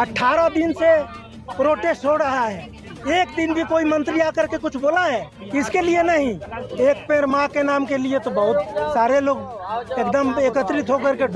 18 दिन से प्रोटेस्ट हो रहा है, एक दिन भी कोई मंत्री आकर के कुछ बोला है? इसके लिए नहीं, एक पैर माँ के नाम के लिए तो बहुत सारे लोग एकदम एकत्रित होकर के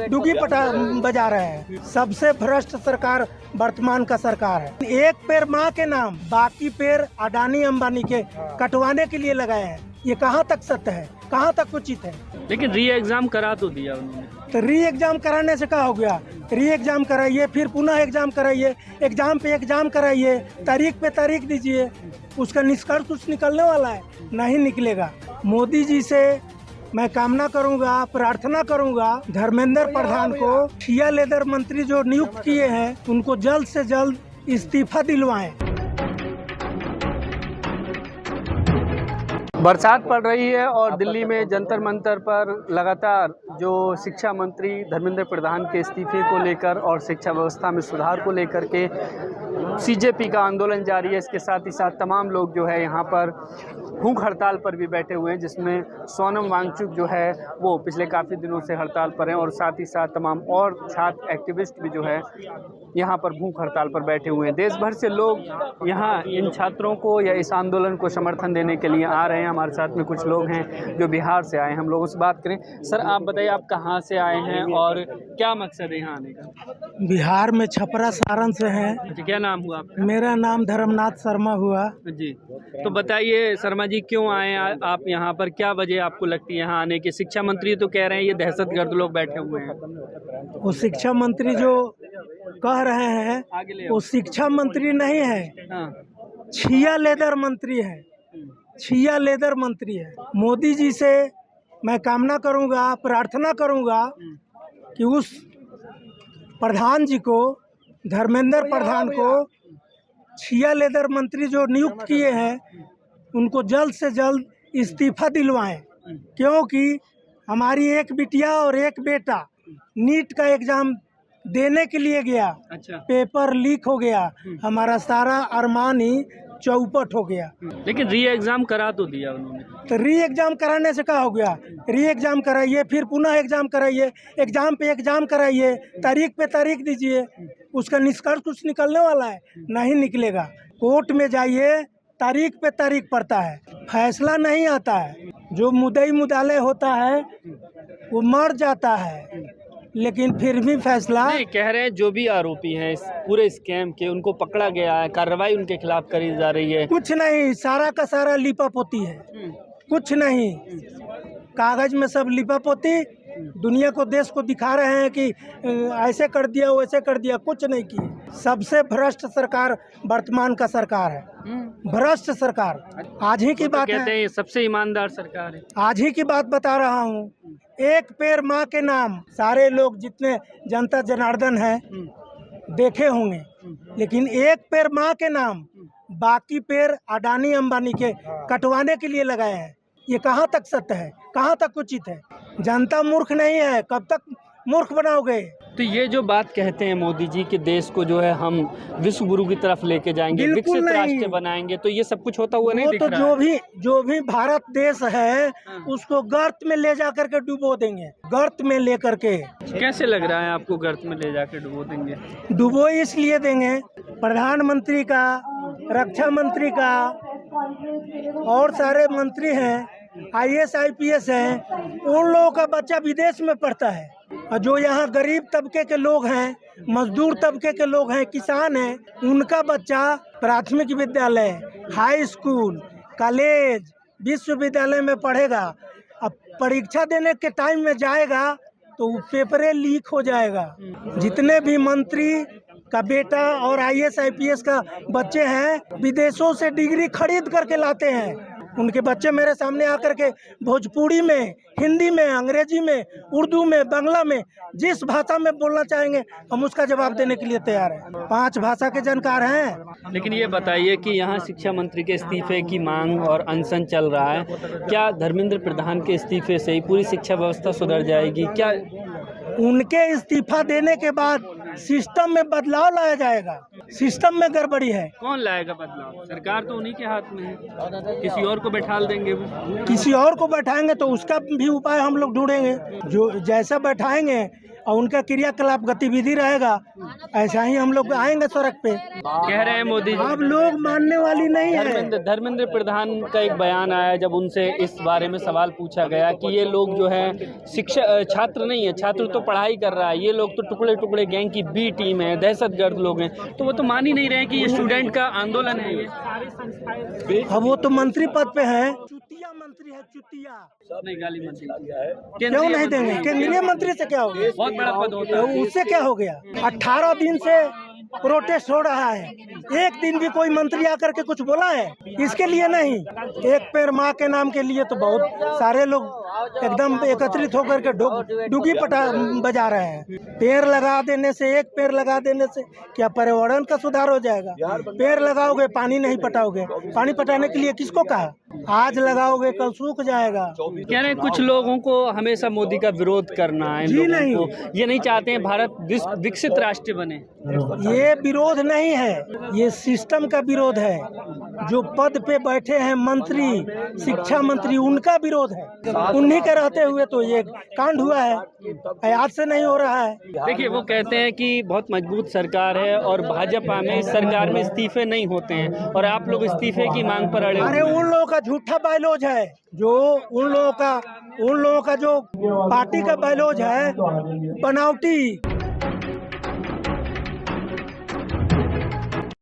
डुगी पटा बजा रहे हैं। सबसे भ्रष्ट सरकार वर्तमान का सरकार है। एक पैर माँ के नाम, बाकी पैर अडानी अंबानी के कटवाने के लिए लगाए हैं। ये कहाँ तक सत्य है, कहाँ तक उचित है? लेकिन री एग्जाम करा तो दिया उन्होंने। तो री एग्जाम कराने से क्या हो गया? री एग्जाम कराइए, फिर पुनः एग्जाम कराइए, एग्जाम पे एग्जाम कराइए, तारीख पे तारीख दीजिए, उसका निष्कर्ष कुछ निकलने वाला है? नहीं निकलेगा। मोदी जी से मैं कामना करूंगा, प्रार्थना करूंगा, धर्मेंद्र प्रधान को ठिया लेदर मंत्री जो नियुक्त किए हैं उनको जल्द से जल्द इस्तीफा दिलवाएं। बरसात पड़ रही है और दिल्ली में जंतर मंतर पर लगातार जो शिक्षा मंत्री धर्मेंद्र प्रधान के इस्तीफे को लेकर और शिक्षा व्यवस्था में सुधार को लेकर के सीजेपी का आंदोलन जारी है। इसके साथ ही साथ तमाम लोग जो है यहाँ पर भूख हड़ताल पर भी बैठे हुए हैं, जिसमें सोनम वांगचुक जो है वो पिछले काफ़ी दिनों से हड़ताल पर हैं और साथ ही साथ तमाम और छात्र एक्टिविस्ट भी जो है यहाँ पर भूख हड़ताल पर बैठे हुए हैं। देश भर से लोग यहाँ इन छात्रों को या इस आंदोलन को समर्थन देने के लिए आ रहे हैं। हमारे साथ में कुछ लोग हैं जो बिहार से आए हैं, हम लोगों से बात करें। सर आप बताइए, आप कहाँ से आए हैं और क्या मकसद है यहाँ आने का? बिहार में छपरा सारण से हैं। अच्छा, क्या नाम हुआ आपका? मेरा नाम धर्मनाथ शर्मा हुआ जी, तो बताइए शर्मा जी, क्यों आए आप यहाँ पर? क्या वजह आपको लगती है यहाँ आने की? शिक्षा मंत्री तो कह रहे हैं ये दहशतगर्द लोग बैठे हुए हैं। वो शिक्षा मंत्री जो कह रहे हैं वो शिक्षा मंत्री नहीं है, हाँ। ठिया लेदर मंत्री है, ठिया लेदर मंत्री है। मोदी जी से मैं कामना करूंगा, प्रार्थना करूंगा कि उस प्रधान जी को, धर्मेंद्र प्रधान को ठिया लेदर मंत्री जो नियुक्त किए हैं उनको जल्द से जल्द इस्तीफा दिलवाएं, क्योंकि हमारी एक बिटिया और एक बेटा नीट का एग्जाम देने के लिए गया। अच्छा। पेपर लीक हो गया, हमारा सारा अरमान ही चौपट हो गया। लेकिन री एग्जाम करा तो दिया उन्होंने। तो री एग्जाम कराने से क्या हो गया? री एग्जाम कराइए, फिर पुनः एग्जाम कराइए, एग्जाम पे एग्जाम कराइए, तारीख पे तारीख दीजिए, उसका निष्कर्ष कुछ निकलने वाला है? नहीं निकलेगा। कोर्ट में जाइए, तारीख पे तारीख पड़ता है, फैसला नहीं आता है। जो मुद्दई मुदाले होता है वो मर जाता है, लेकिन फिर भी फैसला नहीं। कह रहे हैं जो भी आरोपी हैं इस पूरे स्कैम के, उनको पकड़ा गया है, कार्रवाई उनके खिलाफ करी जा रही है। कुछ नहीं, सारा का सारा लिपापोती है, कुछ नहीं। कागज में सब लिपापोती, दुनिया को, देश को दिखा रहे हैं कि ऐसे कर दिया वैसे कर दिया, कुछ नहीं किए। सबसे भ्रष्ट सरकार वर्तमान का सरकार है, भ्रष्ट सरकार। आज ही की बात कहते है, हैं सबसे ईमानदार सरकार है। आज ही की बात बता रहा हूँ। एक पैर माँ के नाम, सारे लोग जितने जनता जनार्दन है देखे होंगे, लेकिन एक पैर माँ के नाम, बाकी पैर अडानी अंबानी के कटवाने के लिए लगाए हैं। ये कहाँ तक सत्य है, कहाँ तक उचित है? जनता मूर्ख नहीं है, कब तक मूर्ख बनाओगे? तो ये जो बात कहते हैं मोदी जी कि देश को जो है हम विश्व गुरु की तरफ लेके जाएंगे, बिल्कुल विकसित नहीं। राष्ट्र बनाएंगे, तो ये सब कुछ होता हुआ नहीं वो दिख तो रहा है। जो भी भारत देश है उसको गर्त में ले जा करके डुबो देंगे, गर्त में ले करके। कैसे लग रहा है आपको गर्त में ले जाके डुबो देंगे? डुबो इसलिए देंगे, प्रधानमंत्री का, रक्षा मंत्री का और सारे मंत्री हैं, IAS IPS हैं, उन लोगों का बच्चा विदेश में पढ़ता है। और जो यहाँ गरीब तबके के लोग हैं, मजदूर तबके के लोग हैं, किसान हैं, उनका बच्चा प्राथमिक विद्यालय, हाई स्कूल, कॉलेज, विश्वविद्यालय में पढ़ेगा। अब परीक्षा देने के टाइम में जाएगा तो पेपरें लीक हो जाएगा। जितने भी मंत्री का बेटा और IAS IPS का बच्चे हैं विदेशों से डिग्री खरीद करके लाते हैं। उनके बच्चे मेरे सामने आकर के भोजपुरी में, हिंदी में, अंग्रेजी में, उर्दू में, बांग्ला में, जिस भाषा में बोलना चाहेंगे हम उसका जवाब देने के लिए तैयार हैं। 5 भाषा के जानकार हैं। लेकिन ये बताइए कि यहाँ शिक्षा मंत्री के इस्तीफे की मांग और अनशन चल रहा है, क्या धर्मेंद्र प्रधान के इस्तीफे से ही पूरी शिक्षा व्यवस्था सुधर जाएगी? क्या उनके इस्तीफा देने के बाद सिस्टम में बदलाव लाया जाएगा? सिस्टम में गड़बड़ी है। कौन लाएगा बदलाव? सरकार तो उन्हीं के हाथ में है, किसी और को बैठा देंगे वो। किसी और को बैठाएंगे तो उसका भी उपाय हम लोग ढूंढेंगे। जो जैसा बैठाएंगे और उनका क्रियाकलाप गतिविधि रहेगा, ऐसा ही हम लोग आएंगे सड़क पे। कह रहे हैं मोदी जी। अब लोग मानने वाली नहीं है। धर्मेंद्र प्रधान का एक बयान आया जब उनसे इस बारे में सवाल पूछा गया कि ये लोग जो है शिक्षा छात्र नहीं है, छात्र तो पढ़ाई कर रहा है, ये लोग तो टुकड़े टुकड़े गैंग की बी टीम है, दहशतगर्द लोग हैं, तो वो तो मान ही नहीं रहे कि ये स्टूडेंट का आंदोलन है। ये अब वो तो मंत्री पद पे है, चुतिया मंत्री है, चुतिया। नहीं गाली मंत्री क्यों नहीं देंगे? केंद्रीय मंत्री से क्या हो गया? बहुत बड़ा पद होता है। उससे क्या हो गया? 18 दिन से प्रोटेस्ट हो रहा है, एक दिन भी कोई मंत्री आकर के कुछ बोला है इसके लिए? नहीं। एक पेड़ माँ के नाम के लिए तो बहुत सारे लोग एकदम एकत्रित होकर के डुगी पटा बजा रहे हैं। पेड़ लगा देने से, एक पेड़ लगा देने से क्या पर्यावरण का सुधार हो जाएगा? पेड़ लगाओगे पानी नहीं पटाओगे, पानी पटाने के लिए किसको कहा? आज लगाओगे कल सूख जाएगा। कह रहे हैं कुछ लोगों को हमेशा मोदी का विरोध करना है, जी नहीं, ये नहीं चाहते हैं भारत विकसित राष्ट्र बने। ये विरोध नहीं है, ये सिस्टम का विरोध है। जो पद पे बैठे हैं मंत्री, शिक्षा मंत्री, उनका विरोध है। उन्हीं के रहते हुए तो ये कांड हुआ है, आज से नहीं हो रहा है। देखिए वो कहते हैं कि बहुत मजबूत सरकार है और भाजपा में इस सरकार में इस्तीफे नहीं होते हैं और आप लोग इस्तीफे की मांग पर अड़े। अरे उन लोगों का झूठा बायलॉज है, जो उन लोगों का जो पार्टी का बायलॉज है बनावटी।